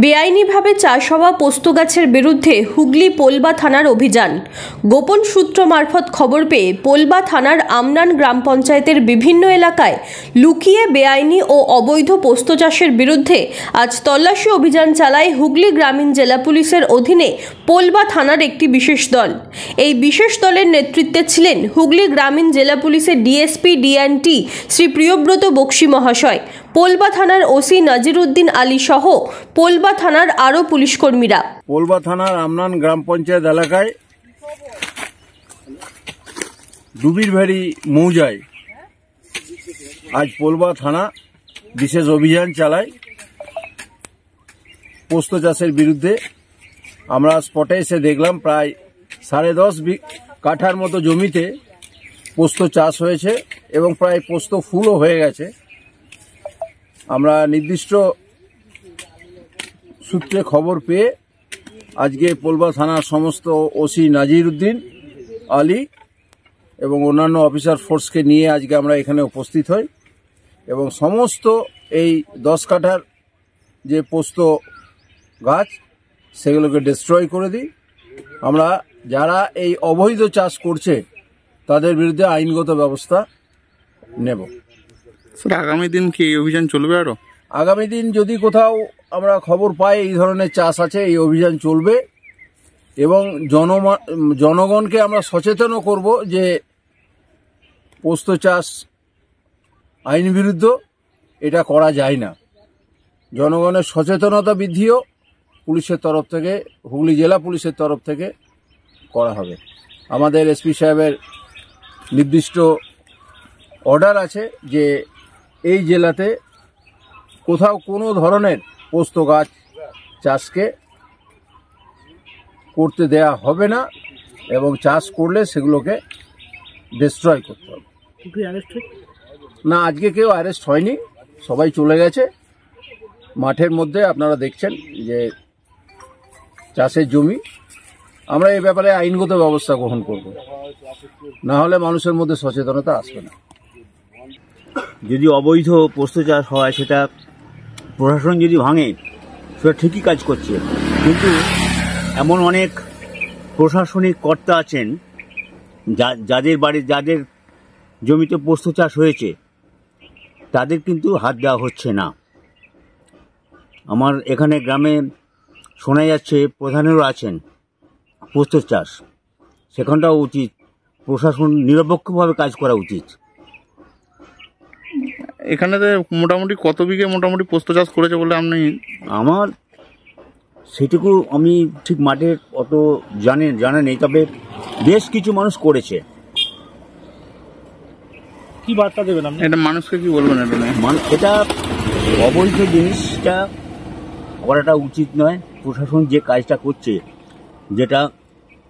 বেআইনিভাবে চাষ হওয়া পোস্ত গাছের বিরুদ্ধে হুগলি পোলবা থানার অভিযান। গোপন সূত্র মারফত খবর পেয়ে পোলবা থানার আমনান গ্রাম পঞ্চায়েতের বিভিন্ন এলাকায় লুকিয়ে বেআইনি ও অবৈধ পোস্ত চাষের বিরুদ্ধে আজ তল্লাশি অভিযান চালায় হুগলি গ্রামীণ জেলা পুলিশের অধীনে পোলবা থানার একটি বিশেষ দল। এই বিশেষ দলের নেতৃত্বে ছিলেন হুগলি গ্রামীণ জেলা পুলিশের ডিএসপি ডিএনটি শ্রী প্রিয়ব্রত বক্সী মহাশয়, পোলবা থানার ওসি নাজিরউদ্দিন আলী সহ পোলবা থানার আরো পুলিশ কর্মীরা। পোলবা থানার আমনান গ্রাম পঞ্চায়েত এলাকায় ডুবিরভেড়ি মৌজায় আজ পোলবা থানা বিশেষ অভিযান চালায় পোস্ত চাষের বিরুদ্ধে। আমরা স্পটে এসে দেখলাম প্রায় 10.5 কাঠার মতো জমিতে পোস্ত চাষ হয়েছে এবং প্রায় পোস্ত ফুলও হয়ে গেছে। আমরা নির্দিষ্ট সূত্রে খবর পেয়ে আজকে পোলবা থানার সমস্ত ওসি নাজিরউদ্দিন আলী এবং অন্যান্য অফিসার ফোর্সকে নিয়ে আজকে আমরা এখানে উপস্থিত হই এবং সমস্ত এই 10 কাঠার যে পোস্ত গাছ সেগুলোকে ডিস্ট্রয় করে দিই। আমরা যারা এই অবৈধ চাষ করছে তাদের বিরুদ্ধে আইনগত ব্যবস্থা নেব। আগামী দিন কি এই অভিযান চলবে? আরো আগামী দিন যদি কোথাও আমরা খবর পাই এই ধরনের চাষ আছে, এই অভিযান চলবে এবং জনগণকে আমরা সচেতনও করব যে পোস্ত চাষ আইন বিরুদ্ধ, এটা করা যায় না। জনগণের সচেতনতা বৃদ্ধিও পুলিশের তরফ থেকে, হুগলি জেলা পুলিশের তরফ থেকে করা হবে। আমাদের এসপি সাহেবের নির্দিষ্ট অর্ডার আছে যে এই জেলাতে কোথাও কোনো ধরনের পোস্ত গাছ চাষকে করতে দেয়া হবে না এবং চাষ করলে সেগুলোকে ডিস্ট্রয় করতে হবে। না, আজকে কেউ অ্যারেস্ট হয়নি, সবাই চলে গেছে। মাঠের মধ্যে আপনারা দেখছেন যে চাষের জমি। আমরা এই ব্যাপারে আইনগত ব্যবস্থা গ্রহণ করব, না হলে মানুষের মধ্যে সচেতনতা আসবে না। যদি অবৈধ পোস্ত চাষ হয় সেটা প্রশাসন যদি ভাঙে সেটা ঠিকই কাজ করছে, কিন্তু এমন অনেক প্রশাসনিক কর্তা আছেন যাদের জমিতে পোস্ত চাষ হয়েছে তাদের কিন্তু হাত দেওয়া হচ্ছে না। আমার এখানে গ্রামে শোনা যাচ্ছে প্রধানেরও আছেন পোস্ত চাষ, সেখানটাও উচিত প্রশাসন নিরপেক্ষভাবে কাজ করা উচিত। এখানেতে মোটামুটি কত বিঘে মোটামুটি পোস্ত চাষ করেছে বলে আপনি? আমার সেটুকু আমি ঠিক মাঠে অত জানা নেই, তবে বেশ কিছু মানুষ করেছে। কি বার্তা দেবেন আপনি? এটা মানুষকে কি বলবেন? এটা অবৈধ জিনিসটা করাটা উচিত নয়। প্রশাসন যে কাজটা করছে, যেটা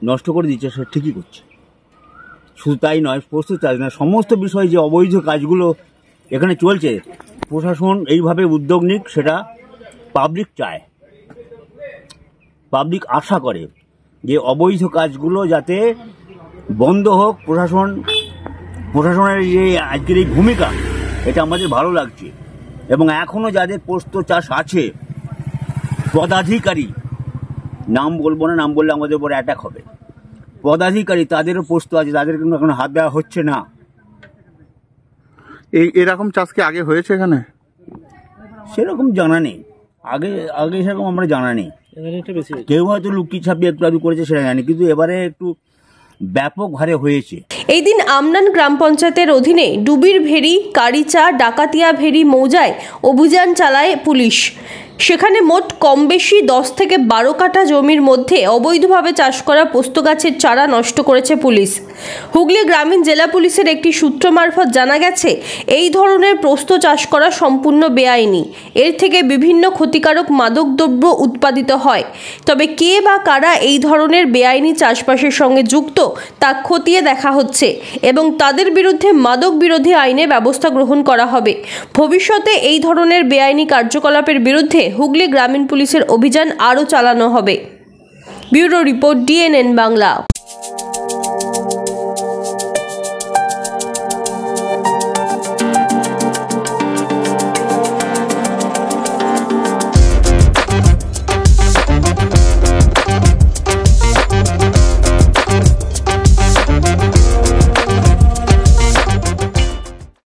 নষ্ট করে দিচ্ছে, সেটা ঠিকই করছে। শুধু তাই নয়, পোস্ত চাষ নয়, সমস্ত বিষয়ে যে অবৈধ কাজগুলো এখানে চলছে, প্রশাসন এইভাবে উদ্যোগ নিক, সেটা পাবলিক চায়। পাবলিক আশা করে যে অবৈধ কাজগুলো যাতে বন্ধ হোক। প্রশাসনের যে আজকের এই ভূমিকা, এটা আমাদের ভালো লাগছে। এবং এখনও যাদের পোস্ত চাষ আছে, পদাধিকারী, নাম বলবো না, নাম বললে আমাদের উপর অ্যাটাক হবে, পদাধিকারী তাদেরও পোস্ত আছে, তাদের কিন্তু এখন হাত দেওয়া হচ্ছে না। এরকম চাষ কি আগে হয়েছে এখানে? সেরকম জানা নেই, আগে সেরকম আমরা জানা নেই। কেউ হয়তো লুকিয়ে ছাপিয়ে একটু আধটু করেছে, সেটা জানি, কিন্তু এবারে একটু ব্যাপক হারে হয়েছে। এই দিন আমনান গ্রাম পঞ্চায়েতের অধীনে ডুবিরভেড়ি, কারিচা, ডাকাতিয়া ভেড়ি মৌজায় অভিযান চালায় পুলিশ। সেখানে মোট কম বেশি 10 থেকে 12 কাঠা জমির মধ্যে অবৈধভাবে চাষ করা পোস্ত গাছের চারা নষ্ট করেছে পুলিশ। হুগলি গ্রামীণ জেলা পুলিশের একটি সূত্র মারফত জানা গেছে, এই ধরনের পোস্ত চাষ করা সম্পূর্ণ বেআইনি। এর থেকে বিভিন্ন ক্ষতিকারক মাদকদ্রব্য উৎপাদিত হয়। তবে কে বা কারা এই ধরনের বেআইনি চাষবাসের সঙ্গে যুক্ত তা খতিয়ে দেখা হচ্ছে এবং তাদের বিরুদ্ধে মাদক বিরোধী আইনে ব্যবস্থা গ্রহণ করা হবে। ভবিষ্যতে এই ধরনের বেআইনি কার্যকলাপের বিরুদ্ধে হুগলি গ্রামীণ পুলিশের অভিযান আরও চালানো হবে। Bureau report, DNN Bangla.